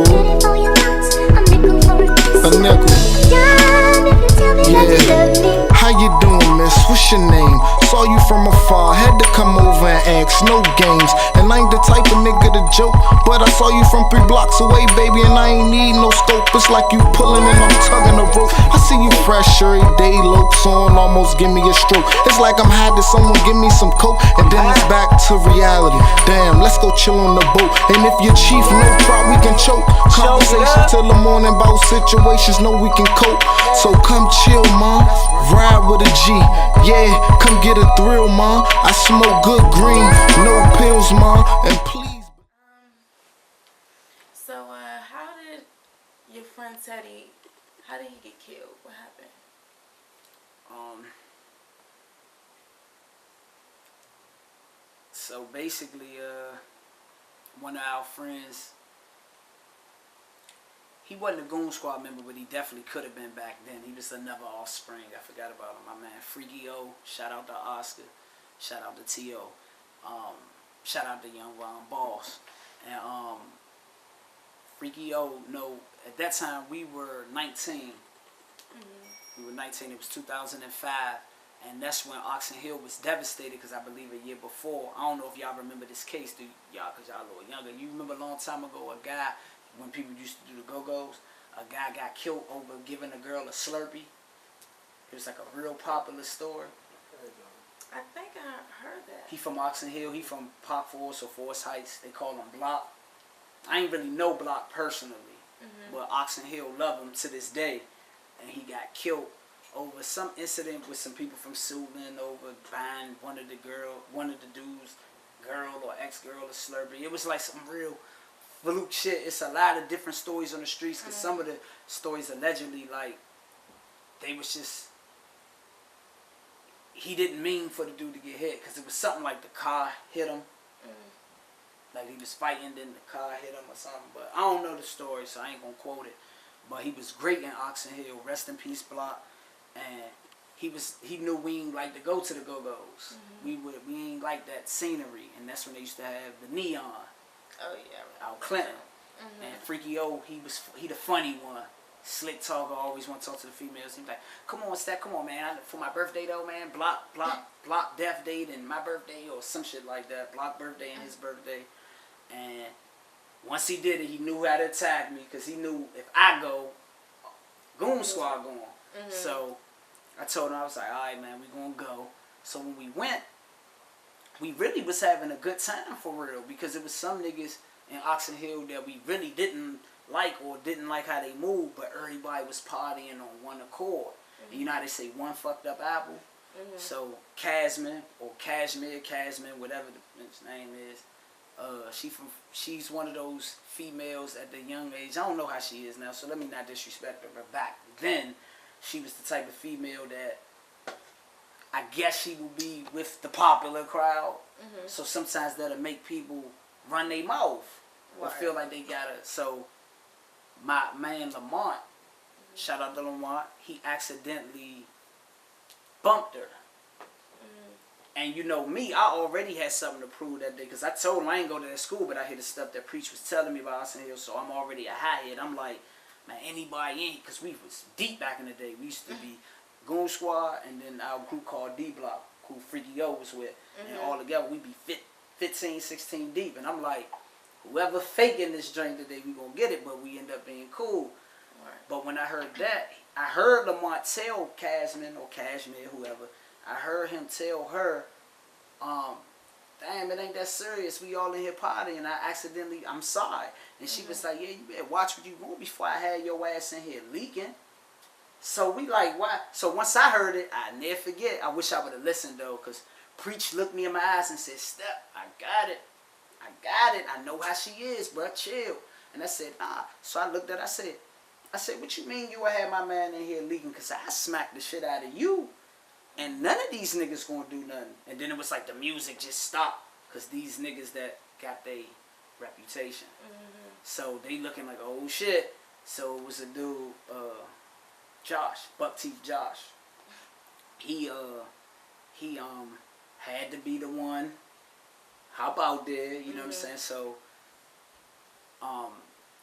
boo. A nickel. Yeah. How you doing, miss? What's your name? Saw you from afar, had to come over and ask, no games. And I ain't the type of nigga to joke, but I saw you from 3 blocks away, baby, and I ain't need no scope. It's like you pulling and I'm tugging a rope. I see you fresh every day, lokes on, almost give me a stroke. It's like I'm hiding, someone give me some coke, and then it's back to reality. Damn, let's go chill on the boat. And if you're chief, no problem, we can choke. Conversation till the morning about situations, know we can cope. So come chill, ma, ride with a G. Yeah, come get a thrill, ma. I smoke good green, no pills, ma. And please. So, how did your friend TeDDy, how did he get killed? What happened? So basically, one of our friends, he wasn't a Goon Squad member, but he definitely could have been back then. He was another offspring. I forgot about him. My man Freaky O. Shout out to Oscar. Shout out to T.O. Shout out to Young Ron Boss. And Freaky O, at that time we were 19. We were 19. It was 2005. And that's when Oxon Hill was devastated because I believe a year before. I don't know if y'all remember this case, do y'all? Because y'all a little younger. You remember a long time ago a guy, when people used to do the go-go's, a guy got killed over giving a girl a Slurpee. It was like a real popular story. I think I heard that. He from Oxon Hill. He from Park Forest or Forest Heights. They call him Block. I ain't really know Block personally, but Oxon Hill love him to this day. And he got killed over some incident with some people from Suitland over buying one of the dudes, girl or ex-girl, a Slurpee. It was like some real fluke shit. It's a lot of different stories on the streets because some of the stories allegedly, like, they was just, he didn't mean for the dude to get hit because it was something like the car hit him. Like he was fighting, then the car hit him or something. But I don't know the story, so I ain't gonna quote it. But he was great in Oxon Hill. Rest in peace, Block. And he knew we ain't like to go to the go-go's. We ain't like that scenery, and that's when they used to have the neon. Oh yeah. Out Clinton. And Freaky O, he the funny one. Slick talker, always want to talk to the females. He's like, come on, Steph, come on, man. For my birthday though, man, block death date and my birthday or some shit like that. Block birthday and his birthday. And once he did it, he knew how to attack me because he knew if I go, Goon Squad going. So I told him, I was like, all right, man, we gonna go. So when we went, we really was having a good time for real because it was some niggas in Oxon Hill that we really didn't like or didn't like how they moved, but everybody was partying on one accord. And you know how they say one fucked up apple? So Casman or Cashmere, whatever the name is, she's one of those females at the young age. I don't know how she is now, so let me not disrespect her, but back then she was the type of female that I guess she will be with the popular crowd. So sometimes that'll make people run their mouth or feel like they gotta. So my man Lamont, shout out to Lamont, he accidentally bumped her. And you know me, I already had something to prove that day because I told him I ain't go to that school, but I hear the stuff that Preach was telling me about Oxon Hill, so I'm already a hothead. I'm like, man, anybody ain't, because we was deep back in the day. We used to be Goon Squad and then our group called D Block, who Freaky O was with. And all together we be 15, 16 deep. And I'm like, whoever faking this joint today, we gonna get it, but we end up being cool. But when I heard that, I heard Lamont tell Casman or Cashmere, whoever, I heard him tell her, damn, it ain't that serious. We all in here partying. I'm sorry. And she was like, yeah, you better watch what you want before I had your ass in here leaking. So we like, why? So once I heard it, I never forget. I wish I would have listened though, because Preach looked me in my eyes and said, Steph, I got it. I know how she is, bro. Chill. And I said, nah. So I looked at her, I said, what you mean you would have my man in here leaking? Because I smacked the shit out of you. And none of these niggas gonna do nothing. And then it was like the music just stopped. Because these niggas that got their reputation. So they looking like, oh shit. So it was a dude, Josh, Buck Teeth Josh. He had to be the one. How about there? You know what I'm saying? So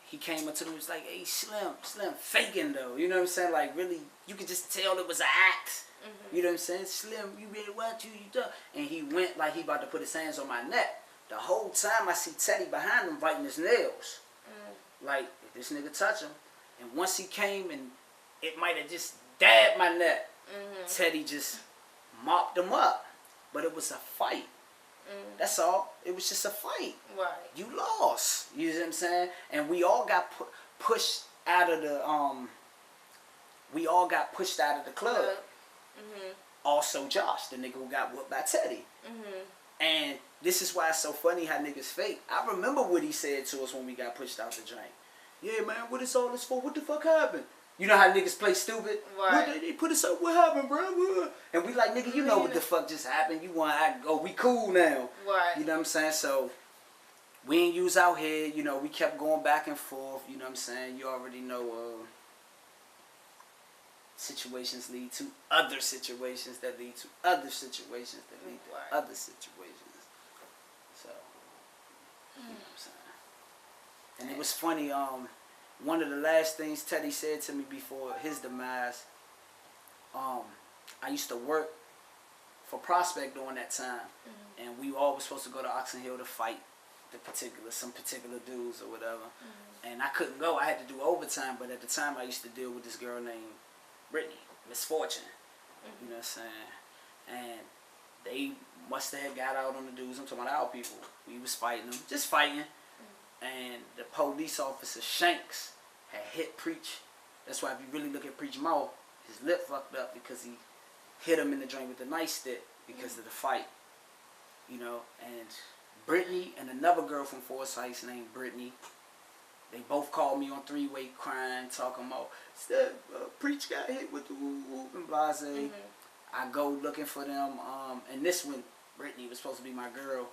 he came up to me and was like, hey, Slim, faking though. You know what I'm saying? Like, really, you could just tell it was an act. You know what I'm saying? Slim, you really want you done. And he went like he about to put his hands on my neck. The whole time I see TeDDy behind him biting his nails. Like, if this nigga touch him. And once he came and it might have just dabbed my neck, TeDDy just mopped him up. But it was a fight. That's all. It was just a fight. Right. You lost. You know what I'm saying? And we all got pushed out of the club. Also Josh, the nigga who got whooped by TeDDy. And this is why it's so funny how niggas fake. I remember what he said to us when we got pushed out the drink. Yeah, man, what is all this for? What the fuck happened? You know how niggas play stupid? Right. What, they put us up, what happened, bro? And we like, nigga, you know what the fuck just happened. You want to act, oh, we cool now. Right. You know what I'm saying? So, we ain't use our head. You know, we kept going back and forth. You know what I'm saying? You already know situations lead to other situations that lead to other situations that lead to other situations. So, you know what I'm saying? And it was funny, one of the last things TeDDy said to me before his demise, I used to work for Prospect during that time, and we all were supposed to go to Oxon Hill to fight some particular dudes or whatever, and I couldn't go. I had to do overtime, but at the time I used to deal with this girl named Brittany, Misfortune, you know what I'm saying, and they must have got out on the dudes. I'm talking about our people. We was fighting them, just fighting. And the police officer, Shanks, had hit Preach. That's why if you really look at Preach mouth, his lip fucked up because he hit him in the joint with the nightstick because of the fight. You know, and Brittany and another girl from Forsyth named Brittany, they both called me on three-way crying, talking about, Preach got hit with the whoop and blase. I go looking for them, and this one, Brittany was supposed to be my girl,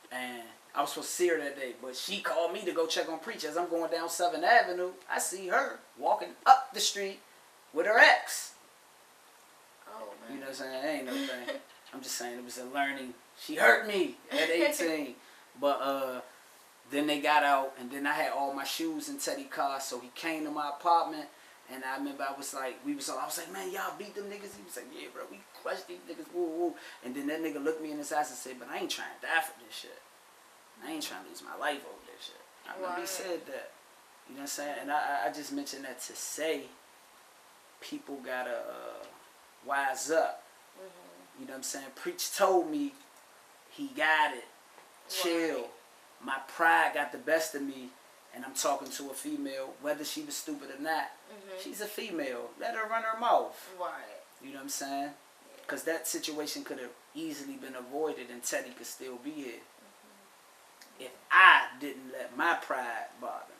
and I was supposed to see her that day, but she called me to go check on Preach. As I'm going down 7th Avenue, I see her walking up the street with her ex. Oh, man. You know what I'm saying? It ain't no thing. I'm just saying it was a learning. She hurt me at 18. But then they got out, and then I had all my shoes in TeDDy car, so he came to my apartment, and I remember I was like, I was like, man, y'all beat them niggas? He was like, yeah, bro, we crushed these niggas, woo, woo. And then that nigga looked me in his eyes and said, but I ain't trying to die for this shit. I ain't trying to lose my life over this shit. I remember he said that. You know what I'm saying? And I just mentioned that to say people gotta wise up. You know what I'm saying? Preach told me he got it. Chill. My pride got the best of me, and I'm talking to a female, whether she was stupid or not. She's a female. Let her run her mouth. Right. You know what I'm saying? Because that situation could have easily been avoided, and TeDDy could still be here. If I didn't let my pride bother me.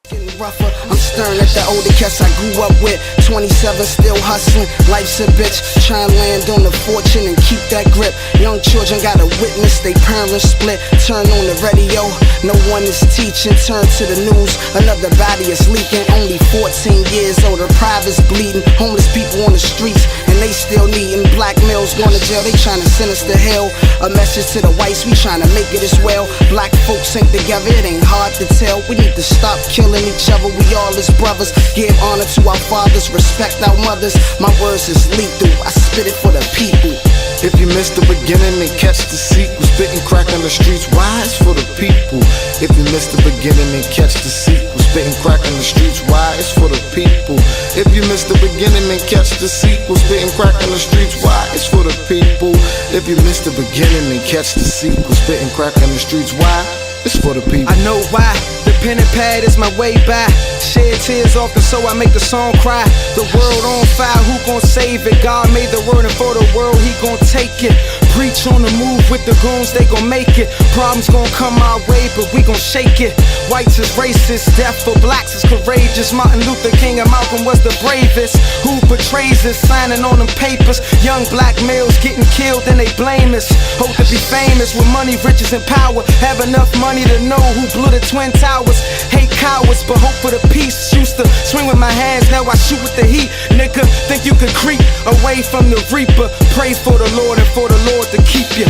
Getting rougher, I'm stern at the older cats I grew up with. 27 still hustling, life's a bitch. Try and land on the fortune and keep that grip. Young children gotta witness they parents split. Turn on the radio, no one is teaching. Turn to the news, another body is leaking. Only 14 years old, her private's bleeding. Homeless people on the streets, and they still needing. Black males going to jail, they trying to send us to hell. A message to the whites, we trying to make it as well. Black folks ain't together, it ain't hard to tell. We need to stop killing each other, we all as brothers. Give honor to our fathers, respect our mothers. My words is lethal, I spit it for the people. If you missed the beginning and catch the sequel, spitting crack on the streets, why it's for the people. If you missed the beginning and catch the sequel, spitting crack on the streets, why it's for the people. If you missed the beginning and catch the sequel, spitting crack on the streets, why it's for the people. If you missed the beginning and catch the sequel, spitting crack on the streets, why it's for the people. I know why, the pen and pad is my way by. Shed tears often so I make the song cry. The world on fire, who gon' save it? God made the world, and for the world he gon' take it. Preach on the move with the goons, they gon' make it. Problems gon' come our way, but we gon' shake it. Whites is racist, death for blacks is courageous. Martin Luther King and Malcolm was the bravest. Who betrays us, signing on them papers? Young black males getting killed and they blame us. Hope to be famous with money, riches and power. Have enough money to know who blew the Twin Towers. Hate cowards, but hope for the peace. Used to swing with my hands, now I shoot with the heat. Nigga, think you could creep away from the reaper. Pray for the Lord and for the Lord to keep you.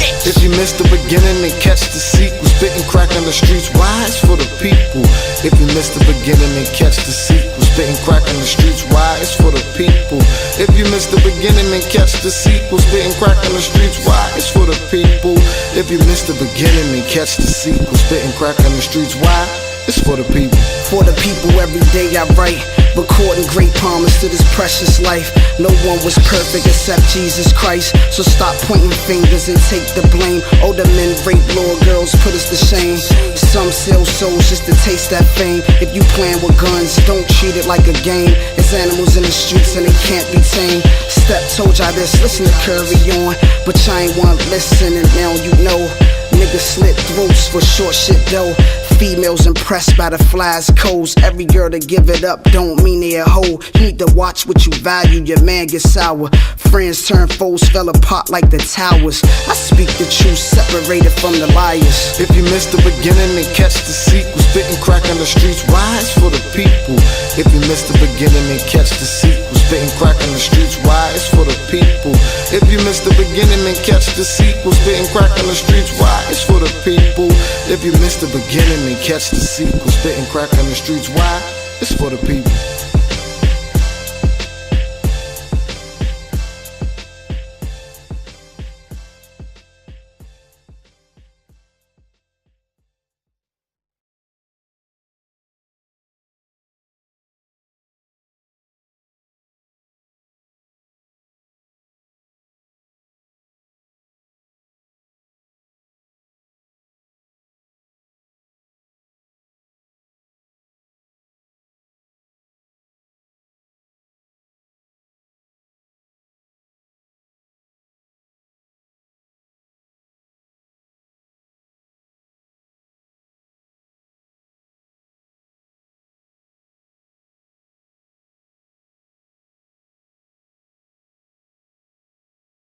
bitch. If you missed the beginning and catch the sequel, spitting crack on the streets, why? It's for the people. If you missed the beginning and catch the sequel, spitting crack on the streets, why? It's for the people. If you missed the beginning and catch the sequel, spitting crack on the streets, why? It's for the people. If you missed the beginning and catch the sequel, spitting crack on the streets, why? It's for the people. For the people, every day I write, recording great promise to this precious life. No one was perfect except Jesus Christ, so stop pointing fingers and take the blame. Older men rape little girls, put us to shame. Some sell souls just to taste that fame. If you playing with guns, don't treat it like a game. There's animals in the streets and they can't be tamed. Step told y'all this, listen to Curry on, but y'all ain't want to listen, and now you know. Niggas slit throats for short shit though. Females impressed by the flies' codes. Every girl to give it up don't mean they a hoe. You need to watch what you value, your man gets sour. Friends turn foes, fell apart like the towers. I speak the truth, separated from the liars. If you missed the beginning and catch the sequel, spitting crack on the streets, why? It's for the people. If you missed the beginning and catch the sequel, spitting crack on the streets, why? It's for the people. If you missed the beginning and catch the sequel, spitting crack on the streets, why? It's for the people. If you missed the beginning and catch the sequel, spitting crack on the streets, why? It's for the people.